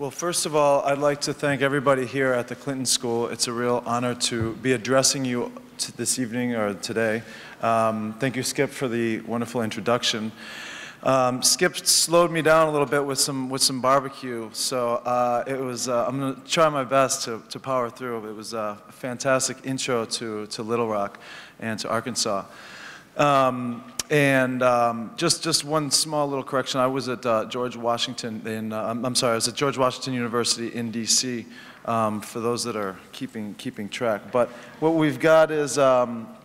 Well, first of all, I'd like to thank everybody here at the Clinton School. It's a real honor to be addressing you this evening or today. Thank you, Skip, for the wonderful introduction. Skip slowed me down a little bit with some barbecue, so I'm going to try my best to power through. It was a fantastic intro to Little Rock and to Arkansas. Just one small little correction. I was at George Washington I was at George Washington University in D.C. For those that are keeping track. But what we've got is when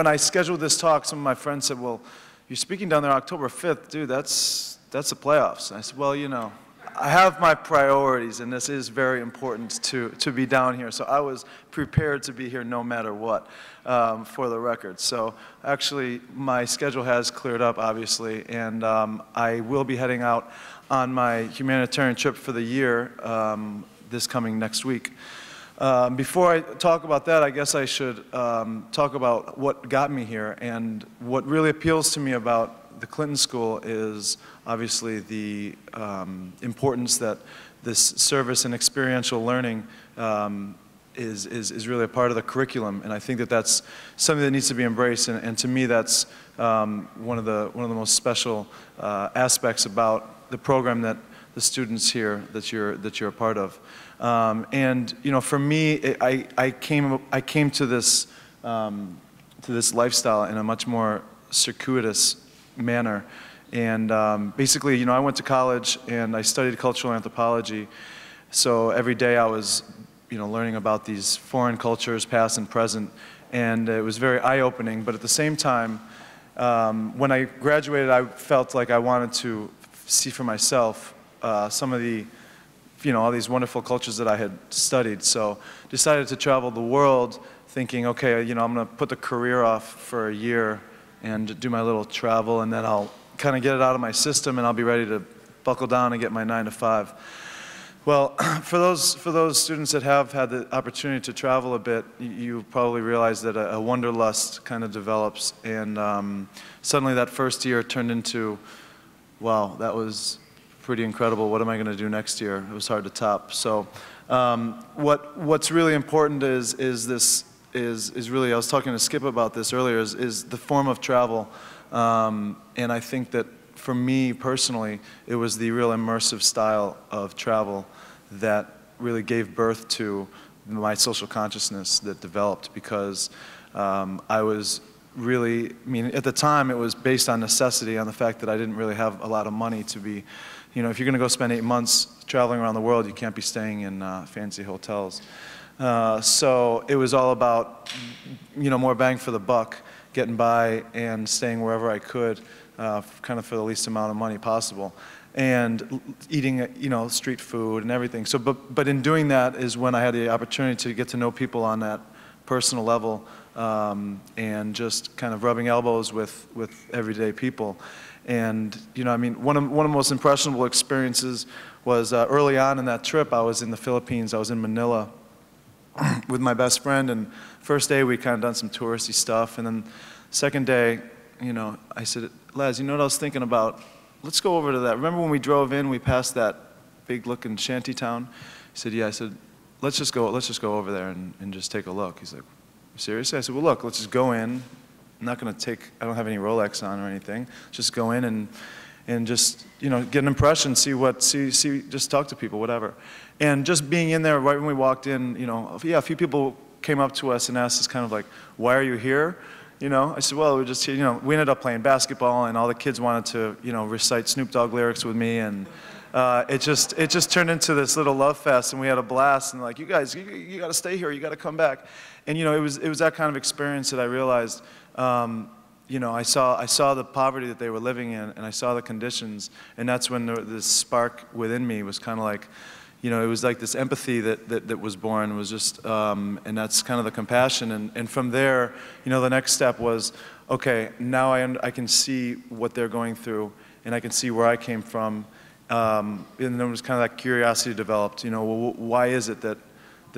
I scheduled this talk, some of my friends said, "Well, you're speaking down there October 5th, dude. That's the playoffs." And I said, "Well, I have my priorities, and this is very important to be down here. So I was prepared to be here no matter what, for the record. So actually, my schedule has cleared up, obviously, and I will be heading out on my humanitarian trip for the year this coming next week. Before I talk about that, I guess I should talk about what got me here. And what really appeals to me about the Clinton School is obviously the importance that this service and experiential learning is really a part of the curriculum, and I think that that's something that needs to be embraced. And to me, that's one of the most special aspects about the program that the students here that you're a part of. For me, I came to this lifestyle in a much more circuitous manner. And basically, I went to college and I studied cultural anthropology. So every day I was, learning about these foreign cultures, past and present, and it was very eye-opening. But at the same time, when I graduated, I felt like I wanted to see for myself some of the, all these wonderful cultures that I had studied. So decided to travel the world, thinking, okay, I'm going to put the career off for a year and do my little travel, and then I'll kind of get it out of my system, and I'll be ready to buckle down and get my 9 to 5. Well, for those students that have had the opportunity to travel a bit, you probably realize that a wanderlust kind of develops, and suddenly that first year turned into, wow, that was pretty incredible. What am I going to do next year? It was hard to top. So what's really important is really, I was talking to Skip about this earlier, is the form of travel. And I think that for me personally, it was the real immersive style of travel that really gave birth to my social consciousness that developed, because I was really, at the time it was based on necessity, on the fact that I didn't really have a lot of money to be, if you're going to go spend 8 months traveling around the world, you can't be staying in fancy hotels. So it was all about, more bang for the buck, getting by and staying wherever I could, kind of for the least amount of money possible, and eating, street food and everything. So, but in doing that is when I had the opportunity to get to know people on that personal level, and just kind of rubbing elbows with everyday people. And one of the most impressionable experiences was early on in that trip. I was in the Philippines. I was in Manila with my best friend, and first day we kind of done some touristy stuff, and then second day, I said, "Les, you know what I was thinking about? Let's go over to that. Remember when we drove in, we passed that big-looking shanty town?" He said, "Yeah." I said, let's just go over there and just take a look." He's like, "Seriously?" I said, "Well, look, let's just go in. I'm not going to take, I don't have any Rolex on or anything. Just go in and just, get an impression, just talk to people, whatever." And just being in there right when we walked in, a few people came up to us and asked us kind of like, "Why are you here?" I said, "Well, we're just here." We ended up playing basketball, and all the kids wanted to, recite Snoop Dogg lyrics with me, and it just turned into this little love fest, and we had a blast. And like, "You guys, you got to stay here. You got to come back." And it was that kind of experience that I realized. I saw the poverty that they were living in, and I saw the conditions, and that's when this spark within me was kind of like, it was like this empathy that was born. It was just, and that's kind of the compassion. And from there, the next step was, okay, now I can see what they're going through, and I can see where I came from. And then there was kind of that curiosity developed. Well, why is it that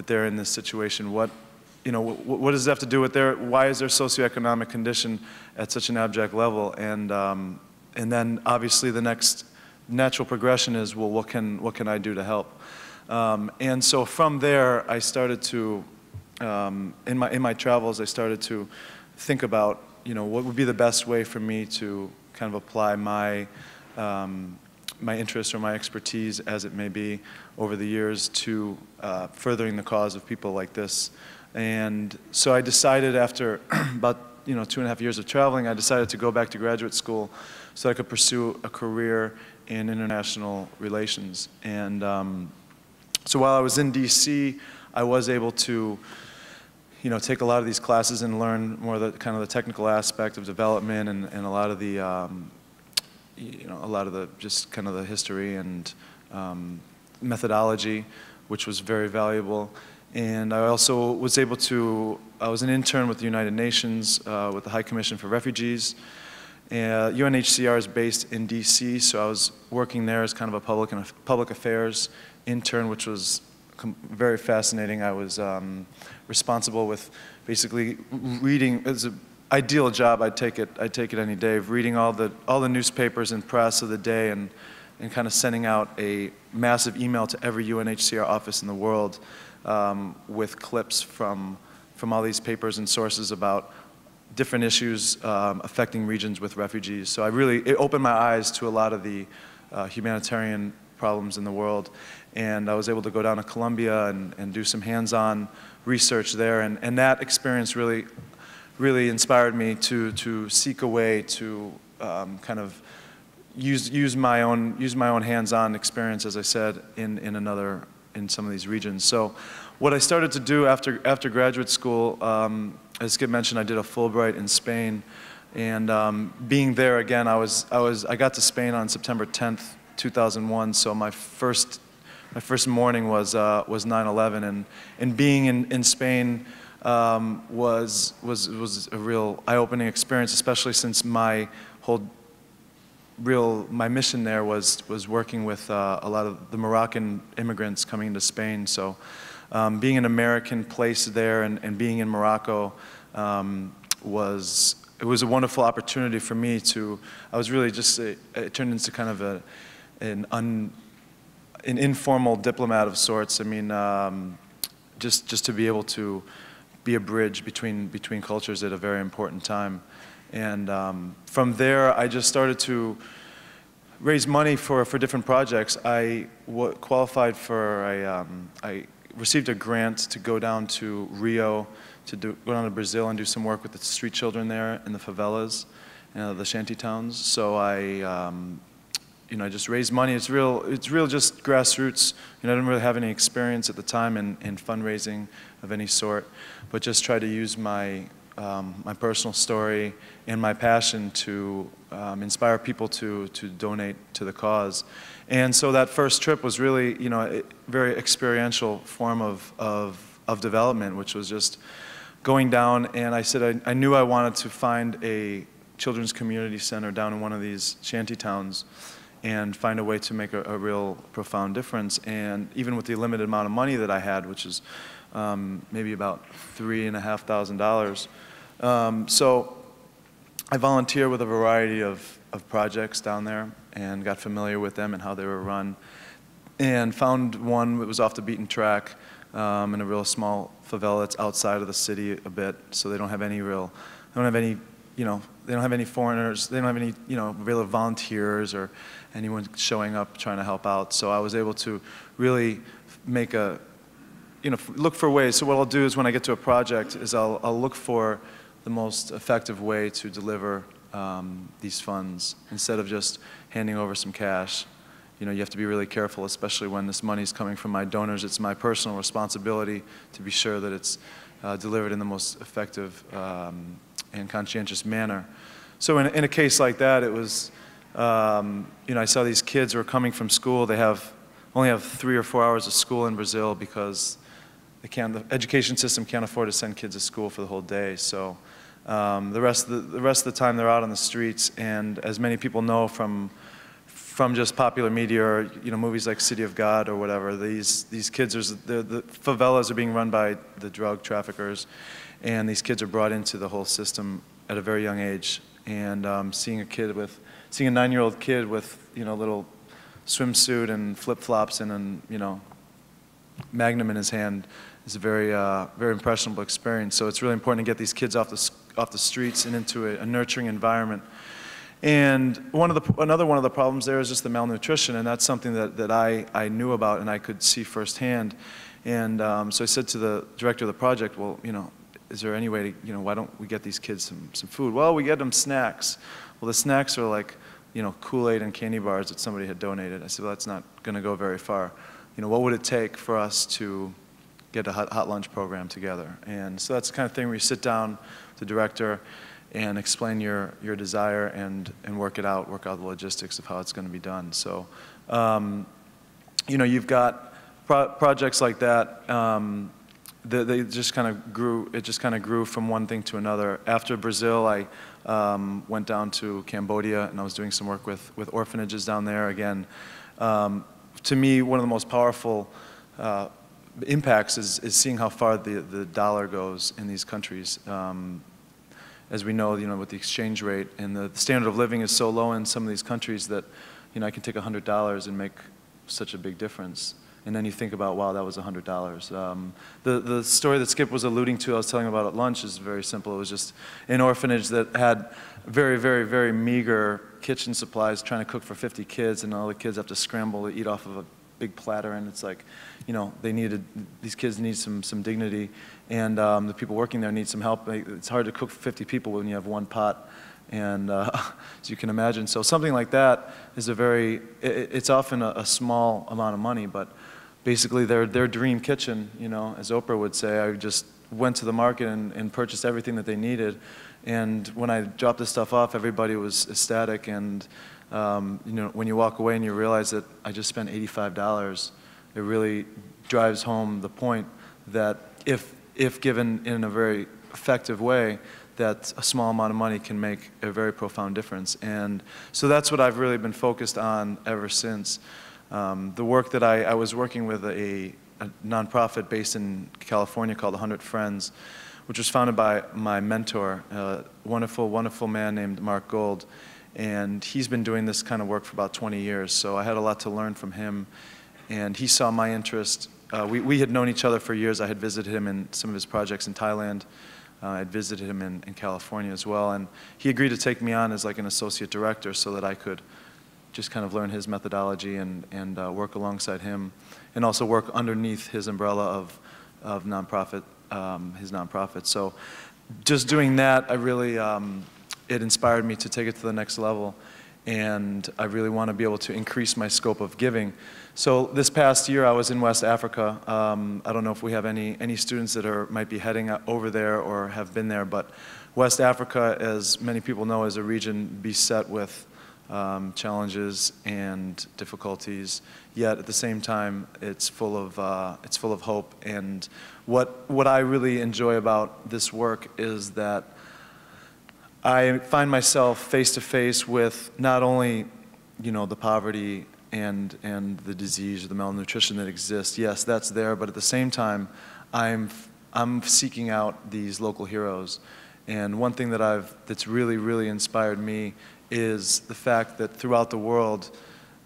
they're in this situation? What does it have to do with why is their socioeconomic condition at such an abject level? And then obviously the next natural progression is, well, what can I do to help? And so from there, I started to, in my travels, I started to think about, what would be the best way for me to kind of apply my interest or my expertise, as it may be, over the years to furthering the cause of people like this. And so I decided after about 2.5 years of traveling, I decided to go back to graduate school so I could pursue a career in international relations. And so while I was in DC, I was able to take a lot of these classes and learn more of the kind of the technical aspect of development and a lot of the just kind of the history and methodology, which was very valuable. And I also was able to, I was an intern with the United Nations with the High Commission for Refugees. UNHCR is based in DC, so I was working there as kind of a public affairs intern, which was very fascinating. I was responsible with basically reading. It's an ideal job. I'd take it any day. Of reading all the newspapers and press of the day, and kind of sending out a massive email to every UNHCR office in the world with clips from all these papers and sources about different issues affecting regions with refugees. So it opened my eyes to a lot of the humanitarian problems in the world. And I was able to go down to Colombia and do some hands-on research there. And that experience really inspired me to seek a way to kind of use my own hands-on experience, as I said, in some of these regions. So what I started to do after graduate school, as Skip mentioned, I did a Fulbright in Spain. And being there again, I got to Spain on September 10th, 2001. So my first morning was 9/11, and being in Spain was a real eye-opening experience, especially since my mission there was working with a lot of the Moroccan immigrants coming into Spain. So being an American placed there and being in Morocco was a wonderful opportunity for me to. I was really just it turned into kind of an informal diplomat of sorts. I mean, just to be able to be a bridge between cultures at a very important time. And from there, I just started to raise money for different projects. I qualified for I received a grant to go down to Rio, go down to Brazil and do some work with the street children there in the favelas, the shanty towns. So I just raised money. It's real just grassroots. I didn't really have any experience at the time in fundraising of any sort, but just try to use my personal story and my passion to inspire people to donate to the cause. And so that first trip was really, a very experiential form of development, which was just going down. And I said I knew I wanted to find a children's community center down in one of these shanty towns and find a way to make a real profound difference. And even with the limited amount of money that I had, which is maybe about $3,500. So I volunteered with a variety of projects down there and got familiar with them and how they were run, and found one that was off the beaten track in a real small favela that's outside of the city a bit, so they don't have any foreigners, they don't have any, real volunteers or anyone showing up trying to help out. So I was able to really make look for ways. So what I'll do is when I get to a project is I'll look for the most effective way to deliver these funds instead of just handing over some cash. You have to be really careful, especially when this money is coming from my donors. It's my personal responsibility to be sure that it's delivered in the most effective and conscientious manner. So in a case like that, it was, I saw these kids who are coming from school. They only have 3 or 4 hours of school in Brazil because the education system can't afford to send kids to school for the whole day. So the rest of the time they're out on the streets. And as many people know from just popular media or movies like City of God or whatever, these kids the favelas are being run by the drug traffickers, and these kids are brought into the whole system at a very young age. And seeing a 9-year-old kid with little swimsuit and flip-flops and an, Magnum in his hand is a very, very impressionable experience. So it's really important to get these kids off the streets and into a nurturing environment. And another one of the problems there is just the malnutrition, and that's something that I knew about and I could see firsthand. And so I said to the director of the project, well, is there any way to, why don't we get these kids some food? Well, we get them snacks. Well, the snacks are like, Kool-Aid and candy bars that somebody had donated. I said, well, that's not going to go very far. What would it take for us to get a hot lunch program together? And so that's the kind of thing where you sit down with the director and explain your desire and work out the logistics of how it's going to be done. So, you've got projects like that. They just kind of grew. It just kind of grew from one thing to another. After Brazil, I went down to Cambodia and I was doing some work with orphanages down there. Again, to me, one of the most powerful impacts is seeing how far the dollar goes in these countries. As we know, with the exchange rate and the standard of living is so low in some of these countries that, I can take $100 and make such a big difference. And then you think about, wow, that was $100. The story that Skip was alluding to, I was telling about at lunch, is very simple. It was just an orphanage that had very, very, very meager kitchen supplies, trying to cook for 50 kids, and all the kids have to scramble to eat off of a big platter, and it's like, these kids need some dignity, and the people working there need some help. It's hard to cook for 50 people when you have one pot, and as you can imagine. So something like that is it's often a small amount of money, but basically their dream kitchen, as Oprah would say. I just went to the market and purchased everything that they needed, and when I dropped this stuff off, everybody was ecstatic, and when you walk away and you realize that I just spent $85, it really drives home the point that if given in a very effective way, that a small amount of money can make a very profound difference. And so that's what I've really been focused on ever since. The work that I was working with a nonprofit based in California called 100 Friends, which was founded by my mentor, a wonderful, wonderful man named Mark Gold. And he's been doing this kind of work for about 20 years, so I had a lot to learn from him. And he saw my interest. We had known each other for years. I had visited him in some of his projects in Thailand. I had visited him in California as well. And he agreed to take me on as like an associate director so that I could just kind of learn his methodology and work alongside him, and also work underneath his umbrella of nonprofit, his nonprofit. So just doing that, I really, it inspired me to take it to the next level, and I really want to be able to increase my scope of giving. So this past year I was in West Africa. I don't know if we have any students that might be heading over there or have been there, but West Africa, as many people know, is a region beset with challenges and difficulties, yet at the same time it's full of hope. And what I really enjoy about this work is that I find myself face to face with not only the poverty and the disease or the malnutrition that exists. Yes, that's there, but at the same time I'm seeking out these local heroes. And one thing that's really, really inspired me is the fact that throughout the world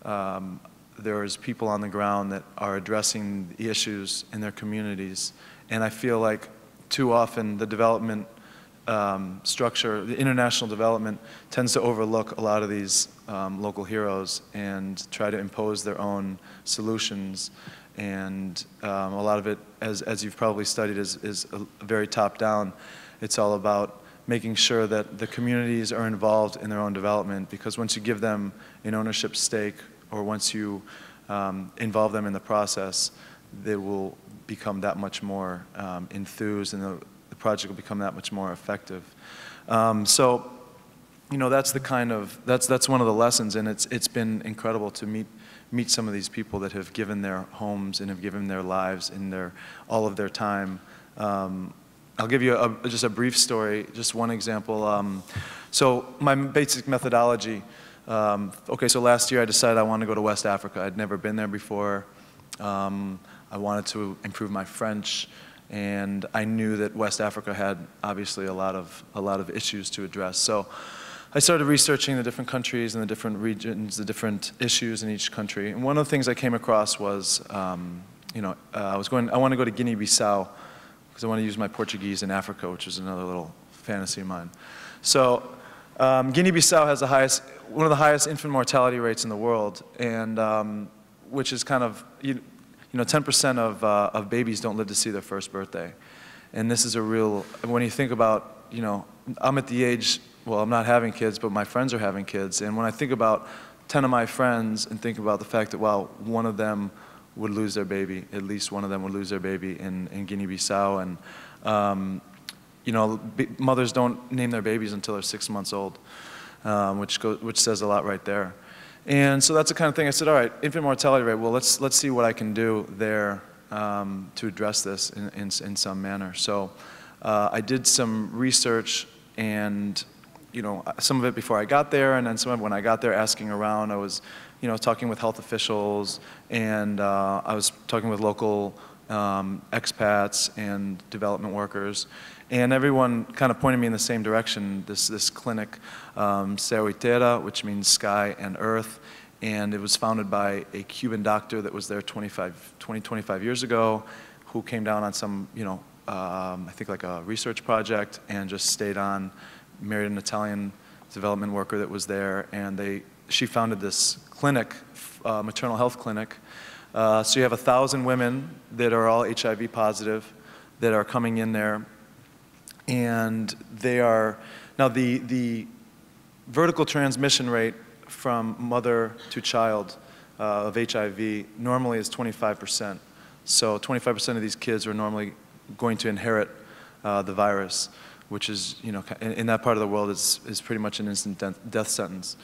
there is people on the ground that are addressing the issues in their communities. And I feel like too often the development structure, the international development, tends to overlook a lot of these local heroes and try to impose their own solutions. And a lot of it, as you've probably studied, is very top-down. It's all about making sure that the communities are involved in their own development, because once you give them an ownership stake, or once you involve them in the process, they will become that much more enthused, and the project will become that much more effective. So, that's that's one of the lessons, and it's been incredible to meet some of these people that have given their homes and have given their lives and all of their time. I'll give you just a brief story, just one example. So my basic methodology, okay, so last year I decided I wanted to go to West Africa. I'd never been there before. I wanted to improve my French, and I knew that West Africa had obviously a lot of issues to address. So I started researching the different countries and the different regions, the different issues in each country. And one of the things I came across was, I want to go to Guinea-Bissau because I want to use my Portuguese in Africa, which is another little fantasy of mine. So Guinea-Bissau has one of the highest infant mortality rates in the world, and which is kind of, 10% of babies don't live to see their first birthday. And this is a real, when you think about, I'm at the age, well, I'm not having kids, but my friends are having kids. And when I think about 10 of my friends and think about the fact that, well, one of them would lose their baby, at least one of them would lose their baby in Guinea-Bissau. And, mothers don't name their babies until they're 6 months old, which says a lot right there. And so that's the kind of thing I said, all right, infant mortality rate, well, let's see what I can do there to address this in some manner. So I did some research, and some of it before I got there, and then some of it when I got there, asking around. I was talking with health officials, and I was talking with local expats and development workers, and everyone kind of pointed me in the same direction. This clinic, Céu e Terra, which means sky and earth, and it was founded by a Cuban doctor that was there 25 years ago, who came down on some, I think like a research project, and just stayed on, married an Italian development worker that was there, and she founded this clinic, maternal health clinic. So you have 1,000 women that are all HIV positive that are coming in there, and they are, now the vertical transmission rate from mother to child of HIV normally is 25%. So 25% of these kids are normally going to inherit the virus, which is, in that part of the world is pretty much an instant death sentence.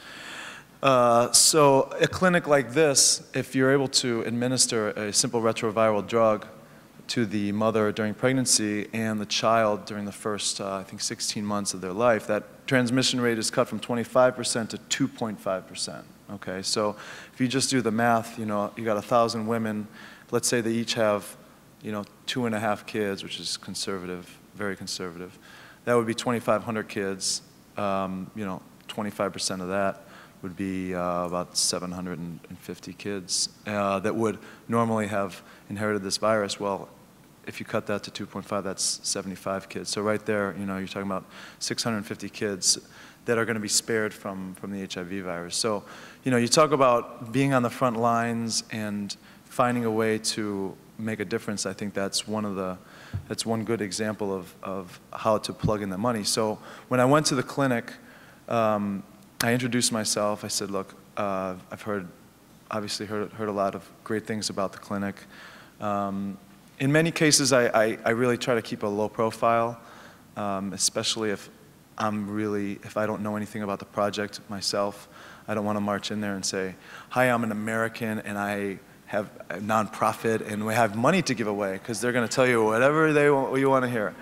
So a clinic like this, if you're able to administer a simple retroviral drug to the mother during pregnancy and the child during the first, I think, 16 months of their life, that transmission rate is cut from 25% to 2.5%. Okay, so if you just do the math, you got 1,000 women. Let's say they each have, 2.5 kids, which is conservative, very conservative. That would be 2,500 kids. 25% of that would be about 750 kids that would normally have inherited this virus. Well, if you cut that to 2.5, that's 75 kids. So right there, you're talking about 650 kids that are going to be spared from the HIV virus. So, you talk about being on the front lines and finding a way to make a difference. I think that's one good example of how to plug in the money. So when I went to the clinic, I introduced myself. I said, look, I've obviously heard a lot of great things about the clinic. In many cases, I really try to keep a low profile, especially if I don't know anything about the project myself. I don't want to march in there and say, hi, I'm an American and I have a nonprofit and we have money to give away, because they're going to tell you whatever you want to hear.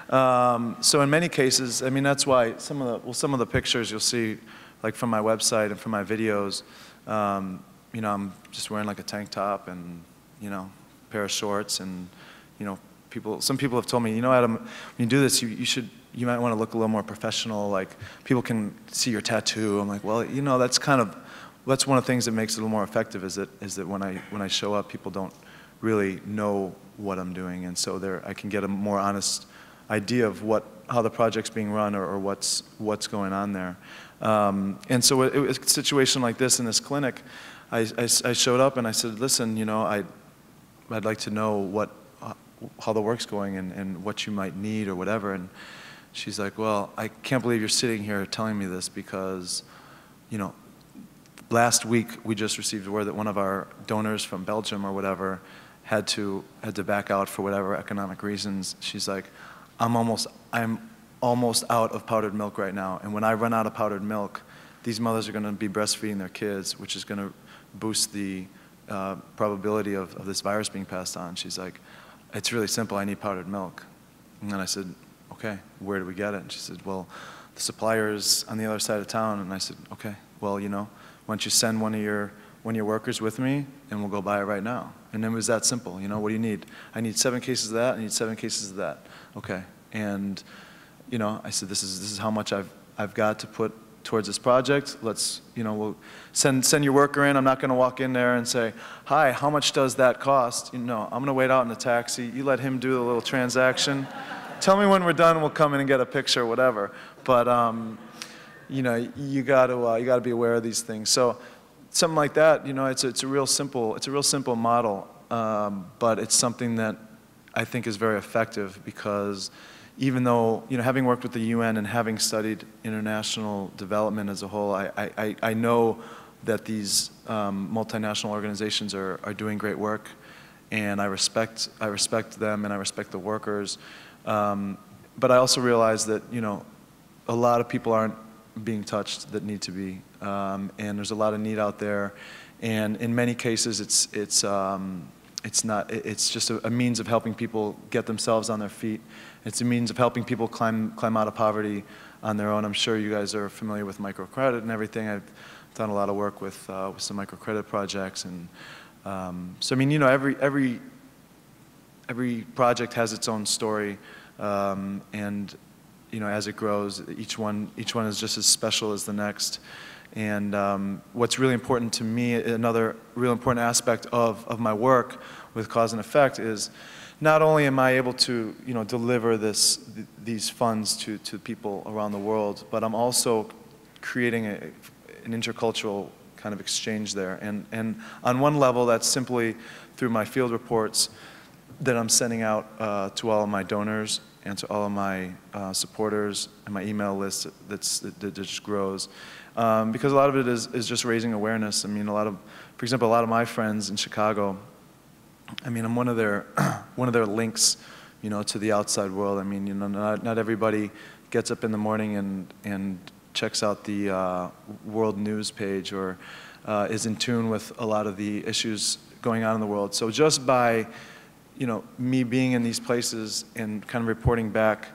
So in many cases, I mean, that's why some of the pictures you'll see, like from my website and from my videos, I'm just wearing like a tank top and, a pair of shorts, and, some people have told me, Adam, when you do this, you might want to look a little more professional, like people can see your tattoo. I'm like, well, that's one of the things that makes it a little more effective, is that when I show up, people don't really know what I'm doing, and so I can get a more honest idea of how the project's being run, or what's going on there. And so a situation like this in this clinic, I showed up and I said, listen, I'd like to know how the work's going and what you might need or whatever. And she's like, well, I can't believe you're sitting here telling me this, because, last week we just received word that one of our donors from Belgium or whatever had to back out for whatever economic reasons. She's like, I'm almost out of powdered milk right now, and when I run out of powdered milk, these mothers are going to be breastfeeding their kids, which is going to boost the probability of this virus being passed on. She's like, it's really simple, I need powdered milk. And then I said, okay, where do we get it? And she said, well, the supplier's on the other side of town. And I said, okay, well, why don't you send one of your workers with me, and we'll go buy it right now. And it was that simple. What do you need? I need 7 cases of that, I need 7 cases of that. Okay. And I said, this is how much I've got to put towards this project. Let's, we'll send your worker in. I'm not going to walk in there and say, hi, how much does that cost? I'm going to wait out in the taxi. You let him do the little transaction. Tell me when we're done, we'll come in and get a picture, whatever. But, you got to be aware of these things. So something like that, it's a real simple model, but it's something that I think is very effective, because even though, having worked with the UN and having studied international development as a whole, I know that these multinational organizations are doing great work, and I respect them, and I respect the workers. But I also realize that, a lot of people aren't being touched that need to be, and there's a lot of need out there, and in many cases it's just a means of helping people get themselves on their feet. It's a means of helping people climb out of poverty on their own. I'm sure you guys are familiar with microcredit and everything. I've done a lot of work with some microcredit projects, and so I mean, every project has its own story, and as it grows, each one is just as special as the next. And what's really important to me, another real important aspect of my work with Cause and Effect, is not only am I able to deliver these funds to people around the world, but I'm also creating an intercultural kind of exchange there. And on one level, that's simply through my field reports that I'm sending out to all of my donors and to all of my supporters, and my email list that just grows. Because a lot of it is just raising awareness. I mean, for example, a lot of my friends in Chicago, I mean, I'm one of their links, to the outside world. I mean, not everybody gets up in the morning and checks out the world news page, or is in tune with a lot of the issues going on in the world. So just by me being in these places and kind of reporting back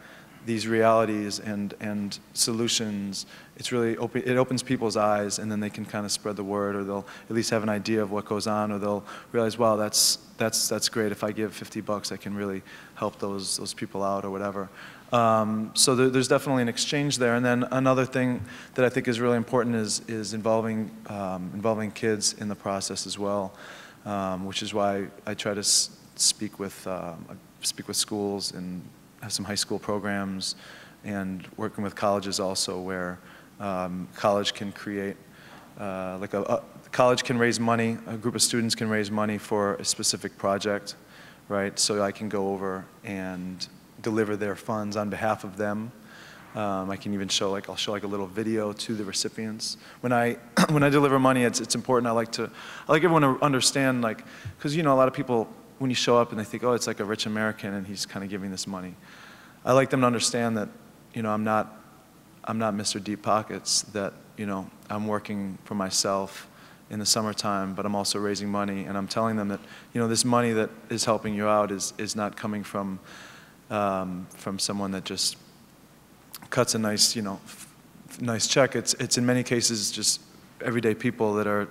these realities and solutions, it opens people's eyes, and then they can kind of spread the word, or they'll at least have an idea of what goes on, or they'll realize, wow, that's great. If I give $50, I can really help those people out, or whatever. So there's definitely an exchange there. And then another thing that I think is really important is involving kids in the process as well, which is why I try to speak with schools and have some high school programs, and working with colleges also, where college can create college can raise money. A group of students can raise money for a specific project, right? So I can go over and deliver their funds on behalf of them. I can even show I'll show a little video to the recipients. When I deliver money, it's important. I like everyone to understand, because a lot of people, when you show up and they think, oh, it's like a rich American and he's kind of giving this money. I like them to understand that, I'm not Mr. Deep Pockets, that, I'm working for myself in the summertime, but I'm also raising money, and I'm telling them that, this money that is helping you out is not coming from someone that just cuts a nice, nice check. It's in many cases just everyday people that are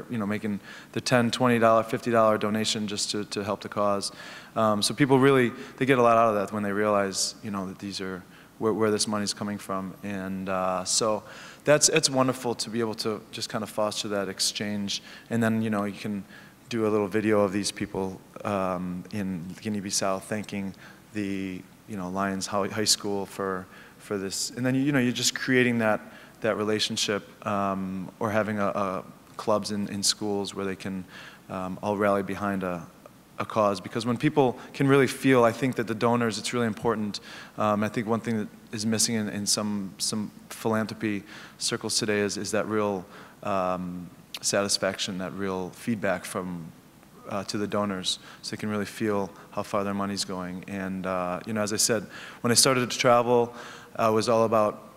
making the $10, $20, $50 donation just to help the cause. So people really, they get a lot out of that when they realize, that these are where this money's coming from. And so it's wonderful to be able to just kind of foster that exchange. And then, you can do a little video of these people in Guinea-Bissau thanking the, Lions High School for this. And then, you're just creating that relationship, or having clubs in schools where they can all rally behind a cause. Because when people can really feel, I think that the donors, it's really important. I think one thing that is missing in some philanthropy circles today is that real satisfaction, that real feedback from to the donors, so they can really feel how far their money's going. And as I said, when I started to travel, I was all about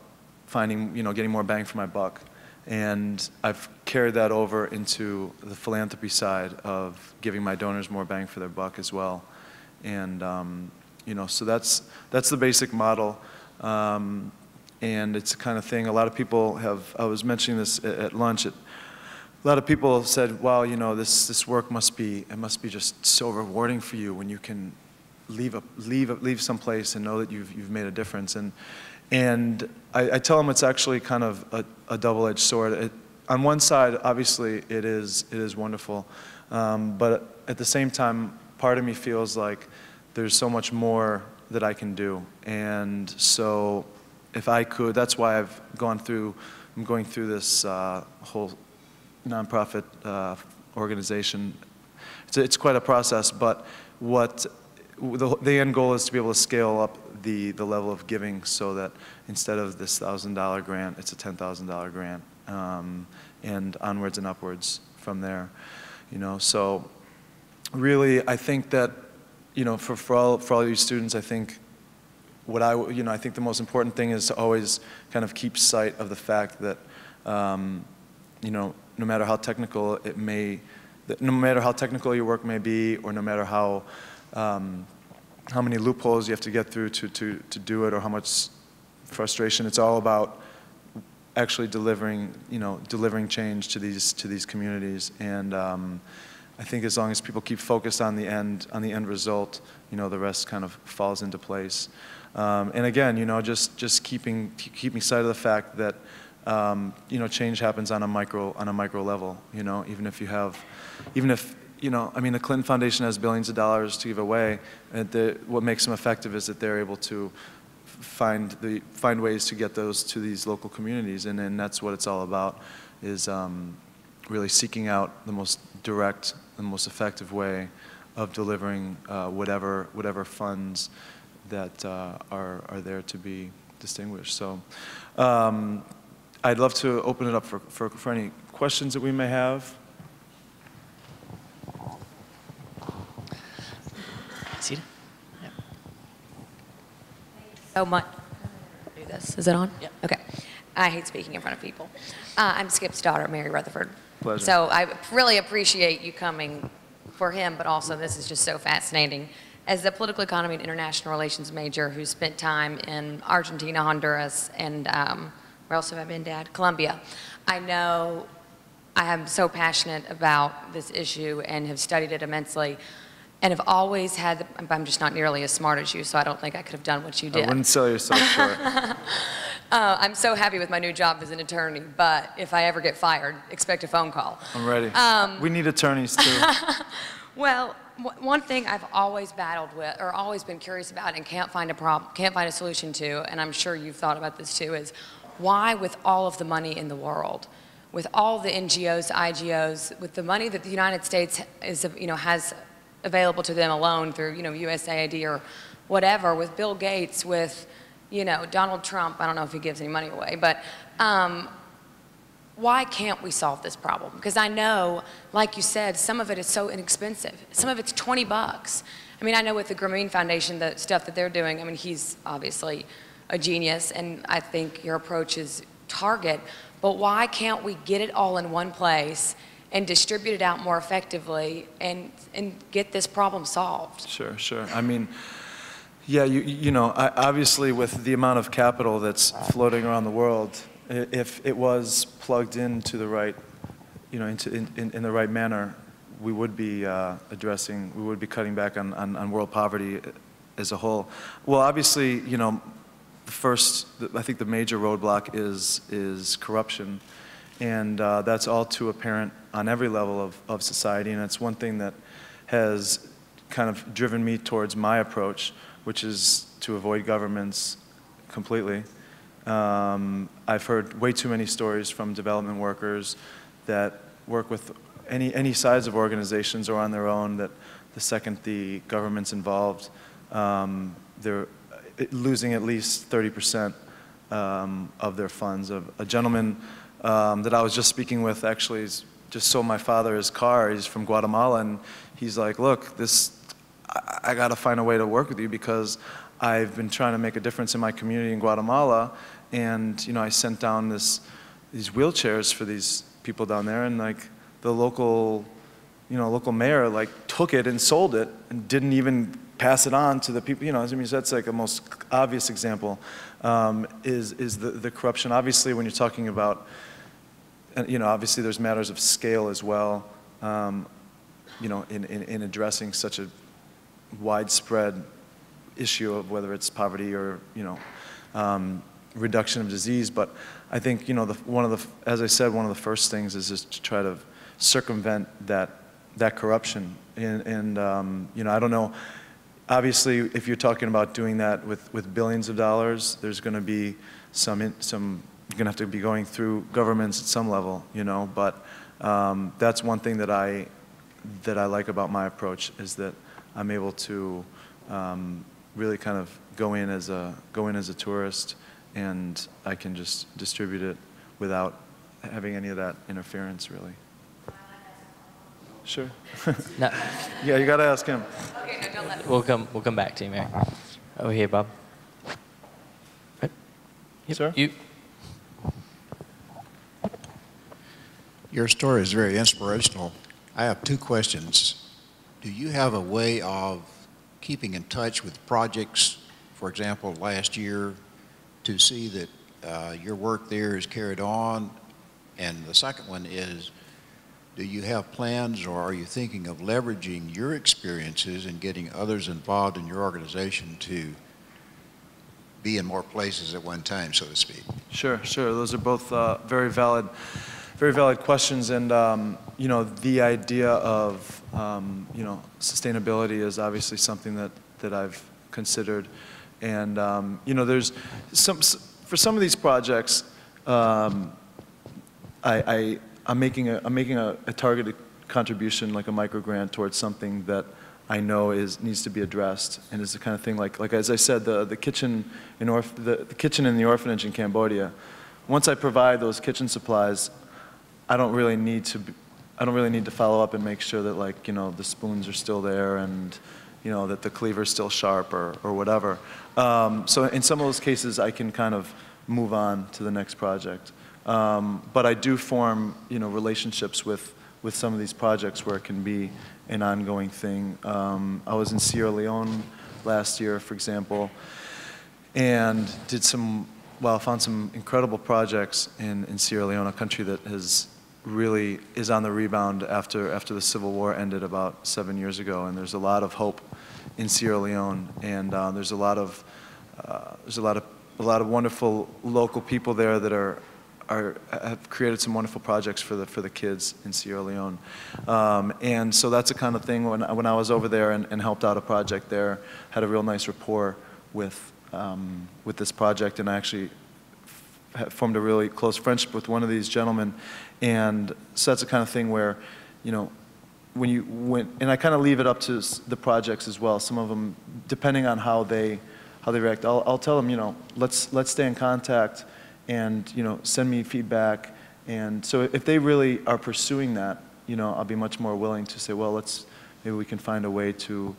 finding, getting more bang for my buck. And I've carried that over into the philanthropy side of giving my donors more bang for their buck as well. And, so that's the basic model. And it's the kind of thing, a lot of people I was mentioning this at lunch, a lot of people have said, wow, this work must be just so rewarding for you when you can leave someplace and know that you've made a difference. And I tell them it's actually kind of a double-edged sword. On one side, obviously, it is wonderful, but at the same time, part of me feels like there's so much more that I can do. And so if I could, that's why I'm going through this whole nonprofit organization. It's quite a process, but the end goal is to be able to scale up the level of giving so that instead of this $1,000 grant, it's a $10,000 grant, and onwards and upwards from there. So really, I think that, for all you students, I think I think the most important thing is to always kind of keep sight of the fact that, no matter how technical no matter how technical your work may be, or no matter how many loopholes you have to get through to do it, or how much frustration, it's all about actually delivering change to these communities. And I think as long as people keep focused on the end result, the rest kind of falls into place. And again, just keeping sight of the fact that change happens on a micro level. Even if I mean, the Clinton Foundation has billions of dollars to give away, and what makes them effective is that they're able to find ways to get those to these local communities, and then that's what it's all about, is really seeking out the most direct, the most effective way of delivering whatever funds that are there to be distinguished. So I'd love to open it up for any questions that we may have. Sita? Yeah. So much. Do this. Is it on? Yep. Okay. I hate speaking in front of people. I'm Skip's daughter, Mary Rutherford. Pleasure. So I really appreciate you coming for him, but also this is just so fascinating. As the political economy and international relations major who spent time in Argentina, Honduras, and where else have I been, Dad? Colombia. I know I am so passionate about this issue and have studied it immensely, and have always had, I'm just not nearly as smart as you, so I don't think I could have done what you did. I wouldn't sell yourself short. I'm so happy with my new job as an attorney, but if I ever get fired, expect a phone call. I'm ready. We need attorneys too. Well, one thing I've always battled with, or always been curious about, and can't find a solution to, and I'm sure you've thought about this too, is why, with all of the money in the world, with all the NGOs, IGOs, with the money that the United States has available to them alone through USAID or whatever, with Bill Gates, with Donald Trump, I don't know if he gives any money away, but why can't we solve this problem? Because I know, like you said, some of it is so inexpensive. Some of it's $20. I mean, I know with the Grameen Foundation, the stuff that they're doing, I mean, he's obviously a genius, and I think your approach is target, but why can't we get it all in one place and distribute it out more effectively and get this problem solved? Sure. I mean, yeah, obviously with the amount of capital that's floating around the world, if it was plugged into the right, in the right manner, we would be cutting back on world poverty as a whole. Well, obviously, I think the major roadblock is corruption, and that's all too apparent on every level of society, and it's one thing that has kind of driven me towards my approach, which is to avoid governments completely. I've heard way too many stories from development workers that work with any size of organizations or on their own, that the second the government's involved, they're losing at least 30% of their funds. A gentleman that I was just speaking with actually just sold my father his car. He's from Guatemala, and he's like, look, I got to find a way to work with you because I've been trying to make a difference in my community in Guatemala, and I sent down these wheelchairs for these people down there, and like the local mayor took it and sold it and didn't even pass it on to the people. I mean, that's like the most obvious example, is the corruption. Obviously, when you're talking about, obviously there's matters of scale as well, in addressing such a widespread issue of whether it's poverty or, reduction of disease. But I think, as I said, one of the first things is just to try to circumvent that corruption. And I don't know, obviously, if you're talking about doing that with billions of dollars, there's going to be some you're going to have to be going through governments at some level, but that's one thing that I like about my approach, is that I'm able to really kind of go in as a tourist, and I can just distribute it without having any of that interference, really. Sure. No, Yeah, you got to ask him. Okay, no, don't let him. we'll come back to you, Mary. Over here, Bob. Right. Yep, Sir? You. Your story is very inspirational. I have two questions. Do you have a way of keeping in touch with projects, for example, last year, to see that your work there is carried on? And the second one is, do you have plans, or are you thinking of leveraging your experiences and getting others involved in your organization to be in more places at one time, so to speak? Sure. Those are both very valid questions. And, the idea of, sustainability is obviously something that I've considered. And, there's for some of these projects, I'm making a targeted contribution, like a micro grant, towards something that I know needs to be addressed, and is the kind of thing like as I said, the kitchen in the kitchen in the orphanage in Cambodia. Once I provide those kitchen supplies, I don't really need to follow up and make sure that the spoons are still there, and that the cleaver is still sharp or whatever. So in some of those cases, I can kind of move on to the next project. But I do form, relationships with some of these projects where it can be an ongoing thing. I was in Sierra Leone last year, for example, and found some incredible projects in Sierra Leone, a country that really is on the rebound after the Civil War ended about 7 years ago. And there's a lot of hope in Sierra Leone, and there's a lot of wonderful local people there that have created some wonderful projects for the kids in Sierra Leone. And so that's the kind of thing, when I was over there and helped out a project there, had a real nice rapport with this project, and I actually formed a really close friendship with one of these gentlemen. And so that's the kind of thing where, and I kind of leave it up to the projects as well. Some of them, depending on how they react, I'll tell them, let's stay in contact, and send me feedback. And so if they really are pursuing that, I'll be much more willing to say, well, maybe we can find a way to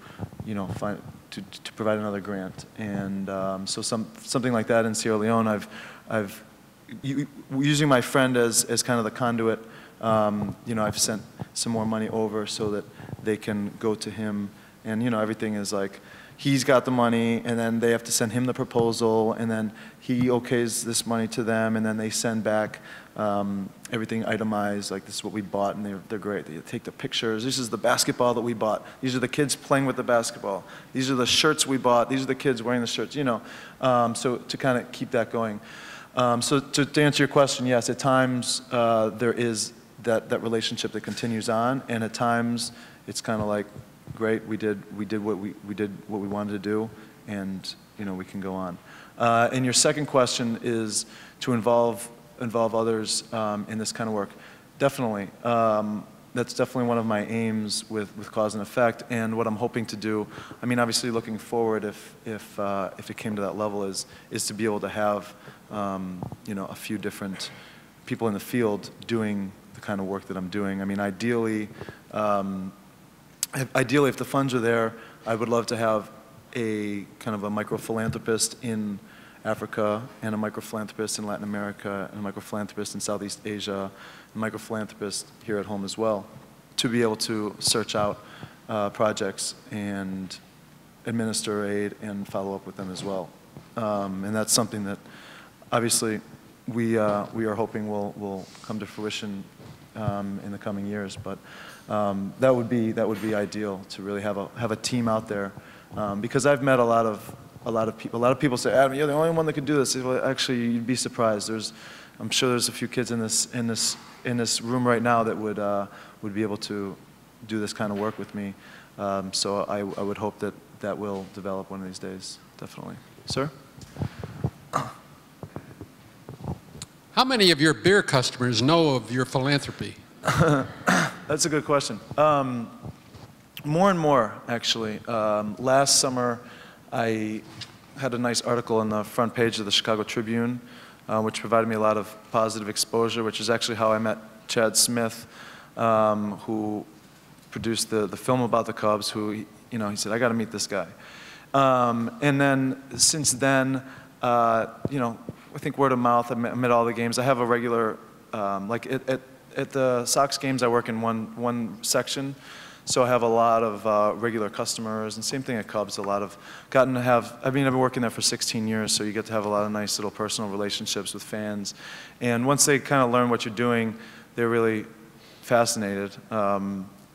to provide another grant. And so something like that in Sierra Leone, using my friend as kind of the conduit, I've sent some more money over so that they can go to him, and everything is like, he's got the money, and then they have to send him the proposal, and then he okays this money to them, and then they send back everything itemized, like this is what we bought, and they're great. They take the pictures. This is the basketball that we bought. These are the kids playing with the basketball. These are the shirts we bought. These are the kids wearing the shirts, so to kind of keep that going. So to answer your question, yes, at times there is that relationship that continues on, and at times it's kind of like, great, we did what we wanted to do, and we can go on. And your second question is to involve others in this kind of work. Definitely, that's definitely one of my aims with Cause and Effect, and what I'm hoping to do. I mean, obviously, looking forward, if it came to that level, is to be able to have a few different people in the field doing the kind of work that I'm doing. I mean, ideally, if the funds are there, I would love to have a kind of a micro-philanthropist in Africa, and a micro-philanthropist in Latin America, and a micro-philanthropist in Southeast Asia, and a micro-philanthropist here at home as well, to be able to search out projects and administer aid and follow up with them as well. And that's something that obviously we are hoping will come to fruition in the coming years. But that would be ideal, to really have a team out there Because I've met a lot of people. A lot of people say, Adam, you're the only one that can do this. Well, actually, you'd be surprised. I'm sure there's a few kids in this room right now that would be able to do this kind of work with me. So I would hope that will develop one of these days, definitely. Sir? How many of your beer customers know of your philanthropy? That's a good question. More and more, actually. Last summer, I had a nice article on the front page of the Chicago Tribune, which provided me a lot of positive exposure, which is actually how I met Chad Smith, who produced the film about the Cubs, who, he said, I got to meet this guy. And then, since then, I think word of mouth, I'm at all the games. I have a regular, like at the Sox games, I work in one section, so I have a lot of regular customers, and same thing at Cubs, I've been working there for 16 years, so you get to have a lot of nice little personal relationships with fans. And once they kind of learn what you're doing, they're really fascinated,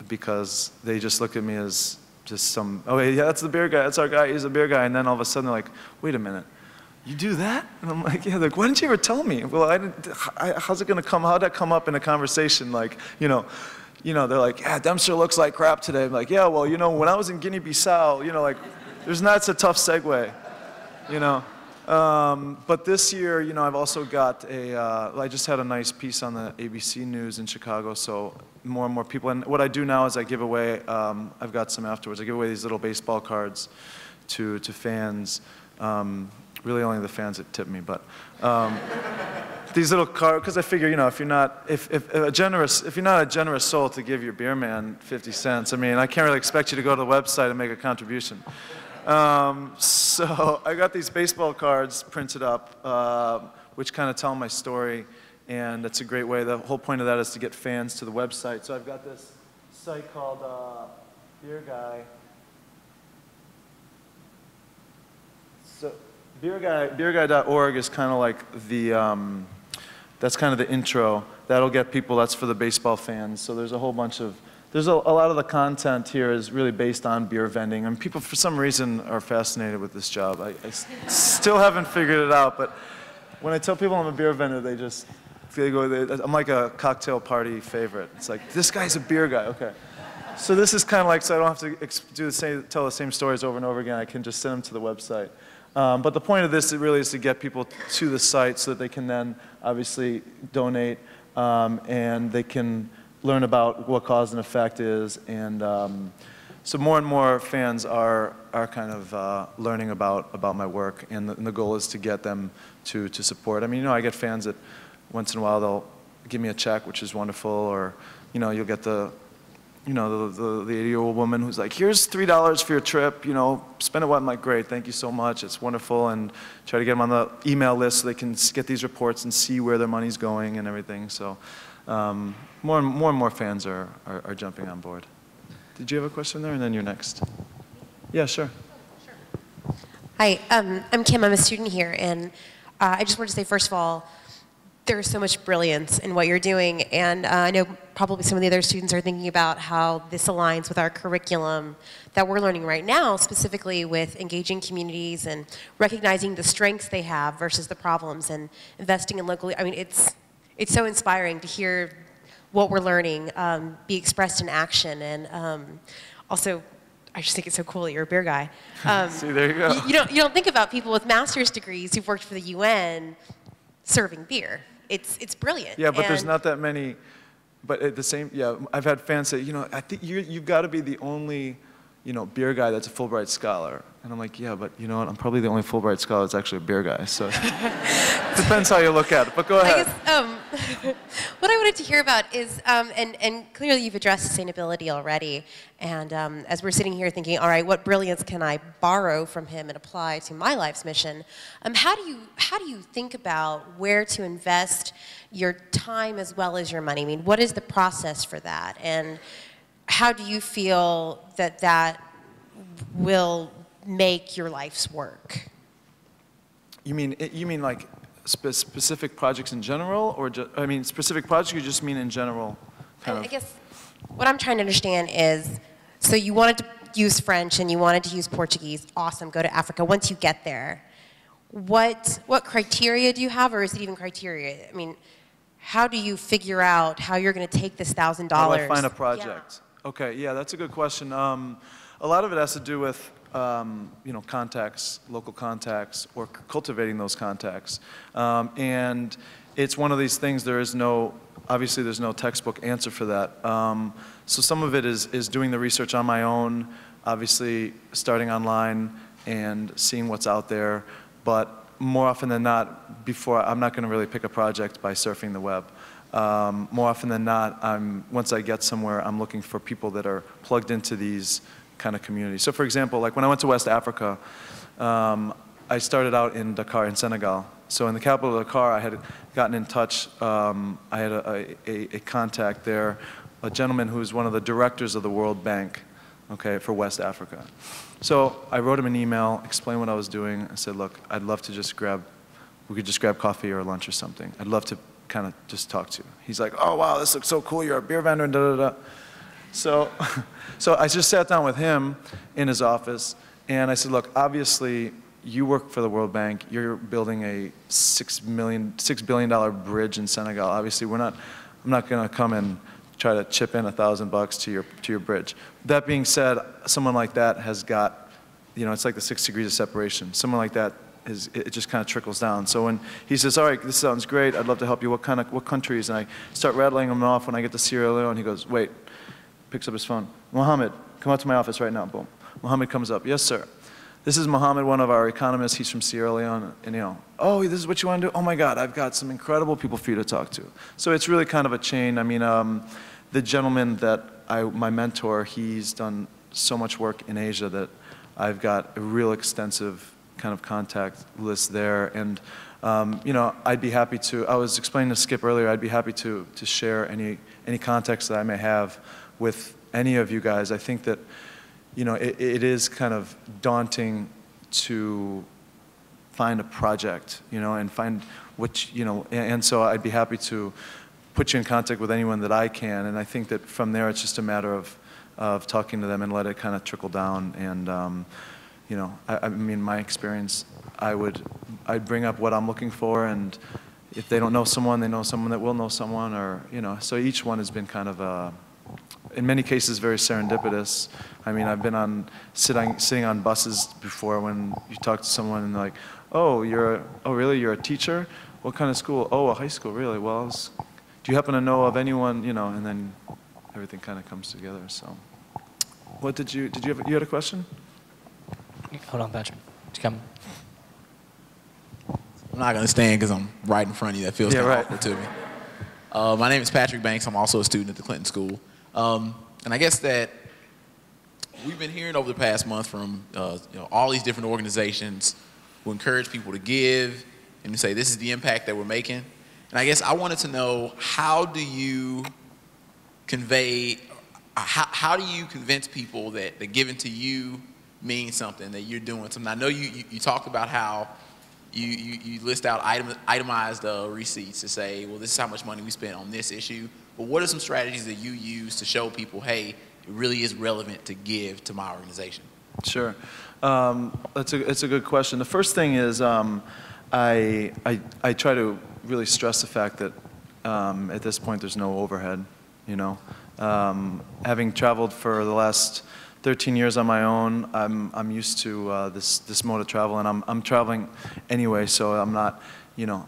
because they just look at me as just oh yeah, that's the beer guy, that's our guy, he's a beer guy, and then all of a sudden they're like, wait a minute. You do that? And I'm like, yeah. Like, why didn't you ever tell me? Well, how's it gonna come? How'd that come up in a conversation? Like, they're like, yeah, Dempster looks like crap today. I'm like, yeah, well, when I was in Guinea-Bissau, like, that's a tough segue, But this year, I've also got I just had a nice piece on the ABC News in Chicago. So more and more people, and what I do now is I give away. I've got some afterwards. I give away these little baseball cards to fans. Really only the fans that tip me, but these little cards, because I figure, if you're not a generous soul to give your beer man 50 cents, I can't really expect you to go to the website and make a contribution. So I got these baseball cards printed up, which kind of tell my story, and it's a great way. The whole point of that is to get fans to the website. So I've got this site called Beer Guy. So beerguy.org is kind of like that's kind of the intro. That'll get people, that's for the baseball fans. So there's a whole bunch of, a lot of the content here is really based on beer vending. And people, for some reason, are fascinated with this job. I still haven't figured it out, but when I tell people I'm a beer vendor, I'm like a cocktail party favorite. It's like, this guy's a beer guy, okay. So this is kind of like, so I don't have to tell the same stories over and over again. I can just send them to the website. But the point of this really is to get people to the site so that they can then obviously donate, and they can learn about what cause and effect is. And so more and more fans are kind of learning about my work, and the goal is to get them to support. I get fans that once in a while they'll give me a check, which is wonderful, or you'll get the 80-year-old woman who's like, here's $3 for your trip, spend it well. I'm like, great, thank you so much, it's wonderful, and try to get them on the email list so they can get these reports and see where their money's going and everything. So more and more fans are jumping on board. Did you have a question there? And then you're next. Yeah, sure. Hi, I'm Kim, I'm a student here, and I just wanted to say, first of all, there's so much brilliance in what you're doing, and I know probably some of the other students are thinking about how this aligns with our curriculum that we're learning right now, specifically with engaging communities and recognizing the strengths they have versus the problems and investing in locally. It's so inspiring to hear what we're learning be expressed in action, and also, I just think it's so cool that you're a beer guy. See, there you go. You don't think about people with master's degrees who've worked for the UN serving beer. It's brilliant. Yeah, but there's not that many. But at the same, yeah, I've had fans say, I think you've got to be the only, beer guy that's a Fulbright scholar. And I'm like, yeah, but you know what? I'm probably the only Fulbright scholar that's actually a beer guy. So it depends how you look at it. But go ahead. I guess what I wanted to hear about is, and clearly you've addressed sustainability already. And as we're sitting here thinking, all right, what brilliance can I borrow from him and apply to my life's mission? How do you think about where to invest your time as well as your money? What is the process for that? And how do you feel that will make your life's work? You mean like specific projects in general, or specific projects? You just mean in general? I guess what I'm trying to understand is, so you wanted use French and you wanted to use Portuguese, awesome, go to Africa. Once you get there, what criteria do you have, or is it even criteria? I mean, how do you figure out how you're going to take this $1,000? How do I find a project? Yeah. Okay, yeah, that's a good question. A lot of it has to do with you know, contacts, local contacts, or cultivating those contacts. And it's one of these things, obviously there's no textbook answer for that. So some of it is doing the research on my own, obviously starting online and seeing what's out there. But more often than not, I'm not going to really pick a project by surfing the web. More often than not, once I get somewhere, I'm looking for people that are plugged into these kind of communities. So for example, like when I went to West Africa, I started out in Dakar in Senegal. So in the capital of Dakar, I had gotten in touch, I had a contact there, a gentleman who's one of the directors of the World Bank, okay, for West Africa. So I wrote him an email, explained what I was doing. I said, look, I'd love to we could just grab coffee or lunch or something. I'd love to kind of just talk to you. He's like, oh, wow, this looks so cool. You're a beer vendor and da-da-da. So I just sat down with him in his office, and I said, look, obviously, you work for the World Bank. You're building a $6 billion bridge in Senegal. Obviously, I'm not going to come and try to chip in $1,000 to your bridge. That being said, someone like that has got, you know, it's like the 6 degrees of separation. Someone like that it just kind of trickles down. So when he says, all right, this sounds great. I'd love to help you. What countries? And I start rattling them off. When I get to Sierra Leone, he goes, wait. Picks up his phone. Mohammed, come out to my office right now. Boom. Mohammed comes up. Yes, sir. This is Mohammed, one of our economists. He's from Sierra Leone. And, you know, oh, this is what you want to do? Oh, my God, I've got some incredible people for you to talk to. So it's really kind of a chain. I mean, the gentleman that my mentor, he's done so much work in Asia that I've got a real extensive kind of contact list there. And, you know, I'd be happy to, I was explaining to Skip earlier, I'd be happy to share any contacts that I may have with any of you guys. I think that, you know, it is kind of daunting to find a project, you know, and find which, you know, and so I'd be happy to put you in contact with anyone that I can, and I think that from there it's just a matter of talking to them and let it kind of trickle down. And you know, I mean, my experience, I'd bring up what I'm looking for, and if they don't know someone, they know someone that will know someone, or, you know, so each one has been kind of in many cases very serendipitous. I mean, I've been sitting on buses before when you talk to someone and they're like, oh, really, you're a teacher? What kind of school? Oh, a high school, really? Well, do you happen to know of anyone, you know, and then everything kind of comes together. So what you had a question? Hold on, Patrick. Did you come? I'm not going to stand because I'm right in front of you. That feels kind of awkward to me. My name is Patrick Banks. I'm also a student at the Clinton School. And I guess that we've been hearing over the past month from you know, all these different organizations who encourage people to give and to say this is the impact that we're making. And I guess I wanted to know, how do you convey, how do you convince people that giving to you means something, that you're doing something? I know you talked about how you list out itemized receipts to say, well, this is how much money we spent on this issue. But what are some strategies that you use to show people, hey, it really is relevant to give to my organization? Sure. It's a good question. The first thing is I try to really stress the fact that at this point there's no overhead, you know. Having traveled for the last 13 years on my own, I'm used to this mode of travel, and I'm traveling anyway, so I'm not, you know,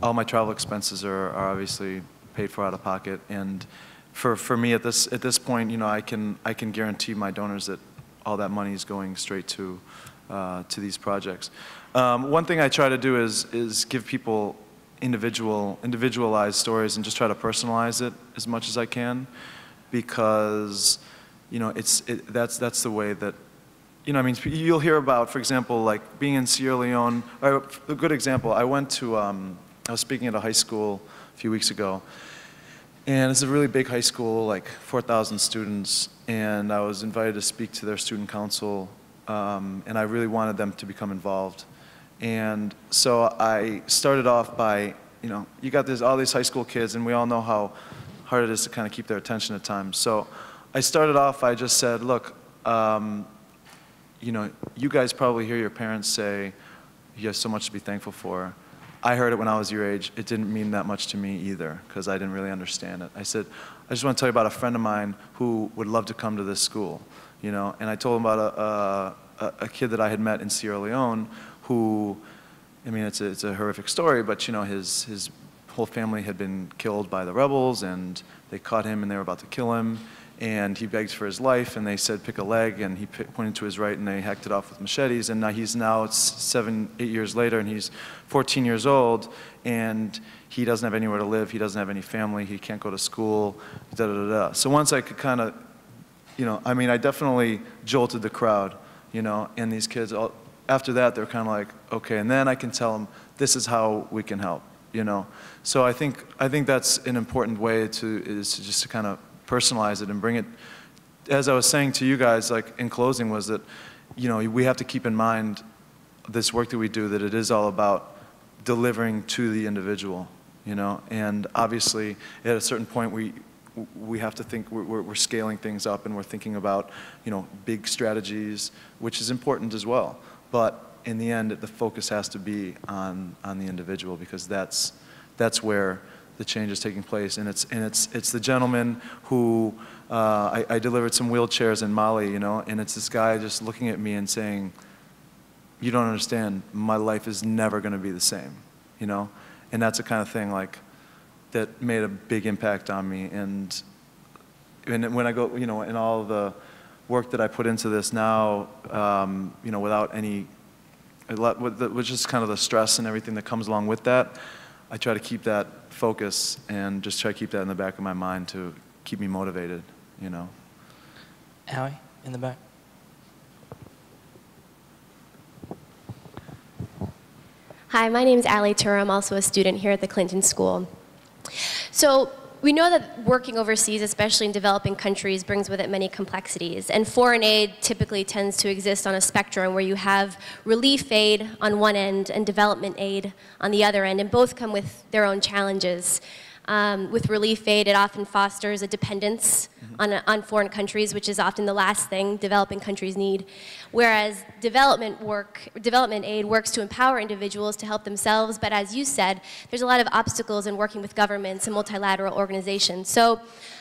all my travel expenses are obviously paid for out of pocket, and for me at this point, you know, I can guarantee my donors that all that money is going straight to these projects. One thing I try to do is give people individualized stories and just try to personalize it as much as I can, because, you know, that's the way that, you know, I mean, you'll hear about, for example, like being in Sierra Leone. Or a good example, I was speaking at a high school a few weeks ago, and it's a really big high school, like 4,000 students, and I was invited to speak to their student council, and I really wanted them to become involved. And so I started off by, you know, you got all these high school kids, and we all know how hard it is to kind of keep their attention at times. So I started off, I just said, look, you know, you guys probably hear your parents say, you have so much to be thankful for. I heard it when I was your age. It didn't mean that much to me either, because I didn't really understand it. I said, I just want to tell you about a friend of mine who would love to come to this school, you know, and I told him about a kid that I had met in Sierra Leone who, I mean, it's a horrific story, but, you know, his whole family had been killed by the rebels, and they caught him and they were about to kill him, and he begged for his life, and they said pick a leg, and he pointed to his right, and they hacked it off with machetes, and now he's 7, 8 years later, and he's 14 years old, and he doesn't have anywhere to live, he doesn't have any family, he can't go to school, da-da-da-da. So once I could kind of, you know, I mean, I definitely jolted the crowd, you know, and these kids, after that, they're kind of like, okay, and then I can tell them, this is how we can help, you know. So I think that's an important way to just to kind of personalize it and bring it, as I was saying to you guys, like in closing, was that, you know, we have to keep in mind this work that we do, that it is all about delivering to the individual, you know, and obviously at a certain point we have to think we're scaling things up, and we're thinking about, you know, big strategies, which is important as well. But in the end, the focus has to be on the individual, because that's where the change is taking place. And it's the gentleman who I delivered some wheelchairs in Mali, you know, and it's this guy just looking at me and saying, "You don't understand. My life is never going to be the same," you know, and that's the kind of thing like that made a big impact on me. And when I go, you know, in all the work that I put into this now, you know, without any, with just kind of the stress and everything that comes along with that, I try to keep that focus and just try to keep that in the back of my mind to keep me motivated, you know. Allie, in the back. Hi, my name is Allie Turr. I'm also a student here at the Clinton School. So we know that working overseas, especially in developing countries, brings with it many complexities. And foreign aid typically tends to exist on a spectrum where you have relief aid on one end and development aid on the other end, and both come with their own challenges. With relief aid, it often fosters a dependence on foreign countries, which is often the last thing developing countries need. Whereas development aid works to empower individuals to help themselves, but as you said, there's a lot of obstacles in working with governments and multilateral organizations. So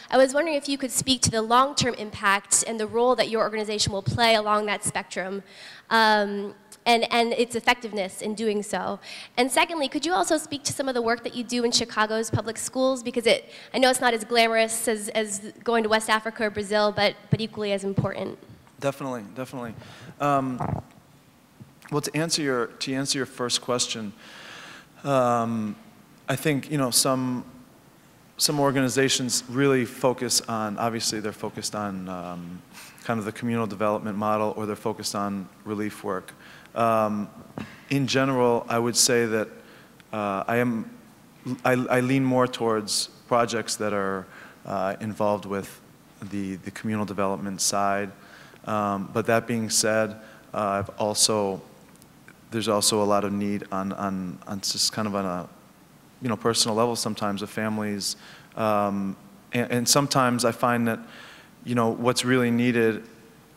I was wondering if you could speak to the long-term impact and the role that your organization will play along that spectrum. And its effectiveness in doing so. And secondly, could you also speak to some of the work that you do in Chicago's public schools? Because I know it's not as glamorous as going to West Africa or Brazil, but equally as important. Definitely, definitely. Well, to answer your first question, I think, you know, some organizations really focus on, obviously they're focused on kind of the communal development model, or they're focused on relief work. In general, I would say that I lean more towards projects that are involved with the communal development side. But that being said, there's also a lot of need on just kind of on a, you know, personal level sometimes of families. And sometimes I find that, you know, what's really needed,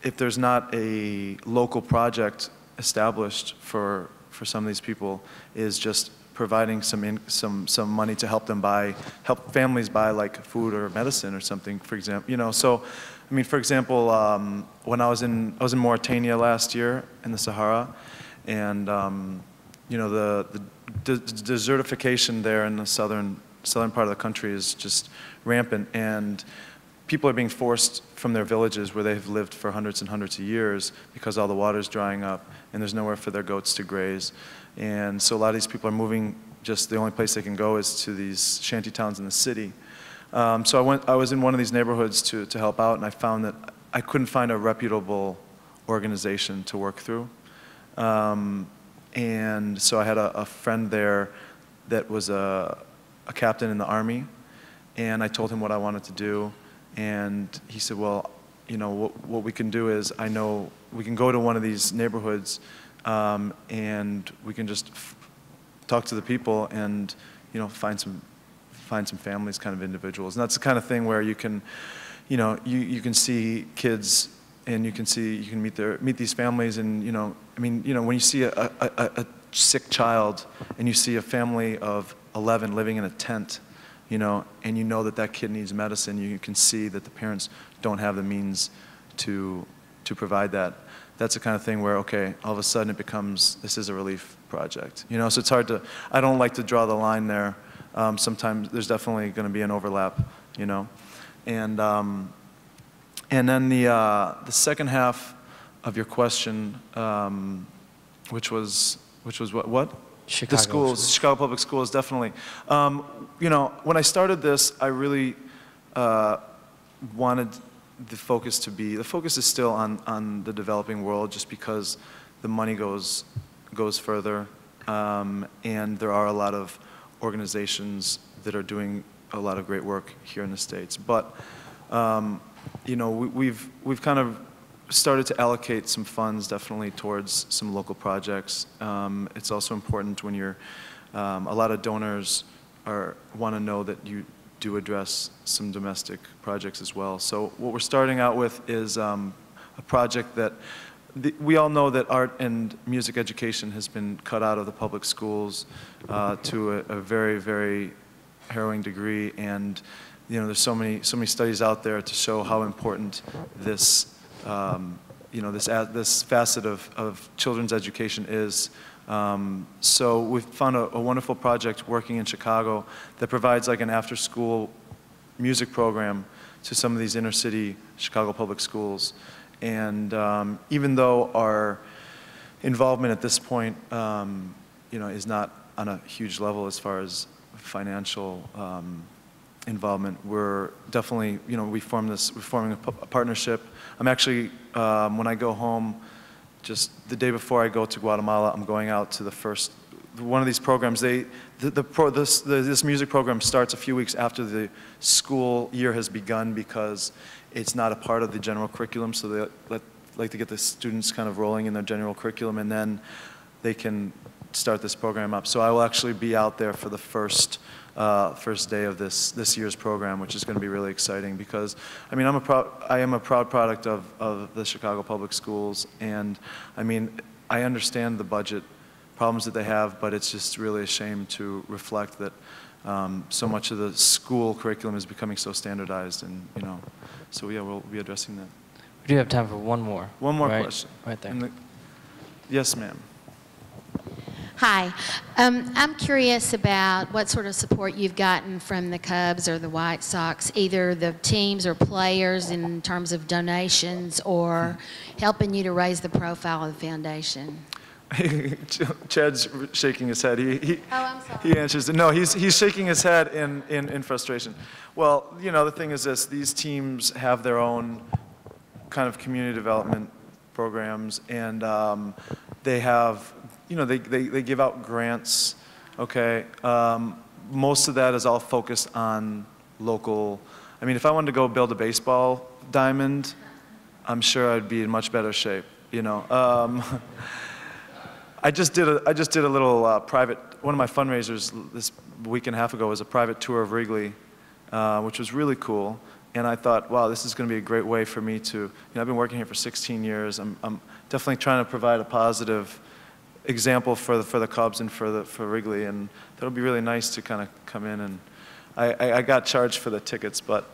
if there's not a local project established for some of these people, is just providing some money to help families buy like food or medicine or something, for example, you know. So I mean, for example, when I was in Mauritania last year in the Sahara, and you know, the desertification there in the southern part of the country is just rampant, and people are being forced from their villages where they've lived for hundreds and hundreds of years because all the water's drying up and there's nowhere for their goats to graze. And so a lot of these people are moving, just the only place they can go is to these shanty towns in the city. So I was in one of these neighborhoods to help out, and I found that I couldn't find a reputable organization to work through. And so I had a friend there that was a captain in the Army, and I told him what I wanted to do. And he said, well, you know, what we can do is, I know we can go to one of these neighborhoods and we can just talk to the people and, you know, find some families, kind of individuals. And that's the kind of thing where you can you know, you can see kids and you can meet these families and, you know, I mean, you know, when you see a sick child and you see a family of 11 living in a tent, you know, and you know that that kid needs medicine, you can see that the parents don't have the means to provide that. That's the kind of thing where, okay, all of a sudden it becomes, this is a relief project. You know, so it's hard to, I don't like to draw the line there. Sometimes there's definitely going to be an overlap, you know. And then the second half of your question, which was what? Chicago. The schools, Chicago Public Schools, definitely. You know, when I started this, I really wanted the focus is still on the developing world, just because the money goes further, and there are a lot of organizations that are doing a lot of great work here in the States. But you know, we've kind of started to allocate some funds definitely towards some local projects. It's also important when you're, a lot of donors want to know that you do address some domestic projects as well. So what we're starting out with is a project that, we all know that art and music education has been cut out of the public schools to a very, very harrowing degree, and you know, there's so many studies out there to show how important this, you know, this facet of children's education is. So we've found a wonderful project working in Chicago that provides like an after-school music program to some of these inner-city Chicago public schools. And even though our involvement at this point, you know, is not on a huge level as far as financial involvement, we're definitely, you know, we're forming a partnership. I'm actually, when I go home, just the day before I go to Guatemala, I'm going out to the first, one of these programs. This music program starts a few weeks after the school year has begun, because it's not a part of the general curriculum, so they like to get the students kind of rolling in their general curriculum, and then they can start this program up. So I will actually be out there for the first day of this year's program, which is going to be really exciting, because I mean, I am a proud product of the Chicago Public Schools, and I mean, I understand the budget problems that they have, but it's just really a shame to reflect that so much of the school curriculum is becoming so standardized, and you know, so yeah, we'll be addressing that. We do have time for one more. One more right, question. Right there. Yes, ma'am. Hi. I'm curious about what sort of support you've gotten from the Cubs or the White Sox, either the teams or players in terms of donations or helping you to raise the profile of the foundation. Chad's shaking his head. Oh, I'm sorry. He answers. No, he's shaking his head in frustration. Well, you know, the thing is this: these teams have their own kind of community development programs, and they have, you know, they give out grants. Okay, most of that is all focused on local. I mean, if I wanted to go build a baseball diamond, I'm sure I'd be in much better shape. You know. I just did a little private, one of my fundraisers this week and a half ago was a private tour of Wrigley, which was really cool. And I thought, wow, this is going to be a great way for me to, you know, I've been working here for 16 years. I'm definitely trying to provide a positive example for the Cubs and for Wrigley, and that'll be really nice to kind of come in, and I got charged for the tickets, but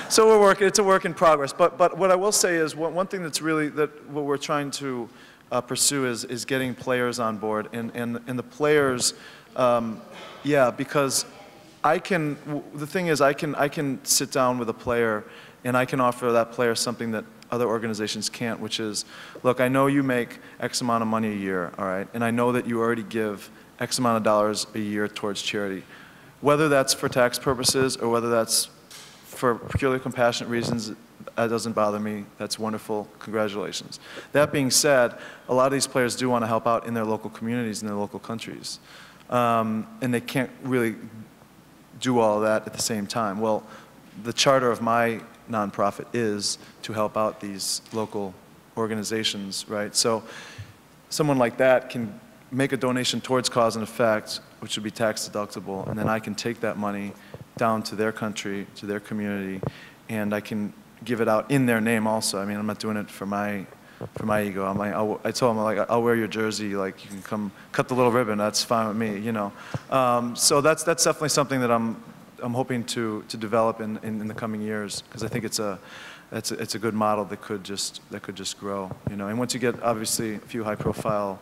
so we're working. It's a work in progress. But what I will say is one thing that's really what we're trying to pursue is getting players on board, and the players, yeah, because the thing is I can sit down with a player and I can offer that player something that other organizations can't, which is, look, I know you make X amount of money a year, all right, and I know that you already give X amount of dollars a year towards charity. Whether that's for tax purposes or whether that's for purely compassionate reasons, that doesn't bother me. That's wonderful. Congratulations. That being said, a lot of these players do want to help out in their local communities, in their local countries. And they can't really do all of that at the same time. Well, the charter of my nonprofit is to help out these local organizations, right? So someone like that can make a donation towards cause and effect, which would be tax deductible, and then I can take that money down to their country, to their community, and I can give it out in their name also. I mean, I'm not doing it for my ego. I'm like, I told them, like, I'll wear your jersey. Like, you can come cut the little ribbon. That's fine with me, you know. So that's definitely something that I'm hoping to develop in the coming years, because I think it's a good model that could just grow, you know. And once you get obviously a few high-profile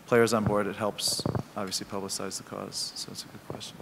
players on board, it helps obviously publicize the cause. So it's a good question.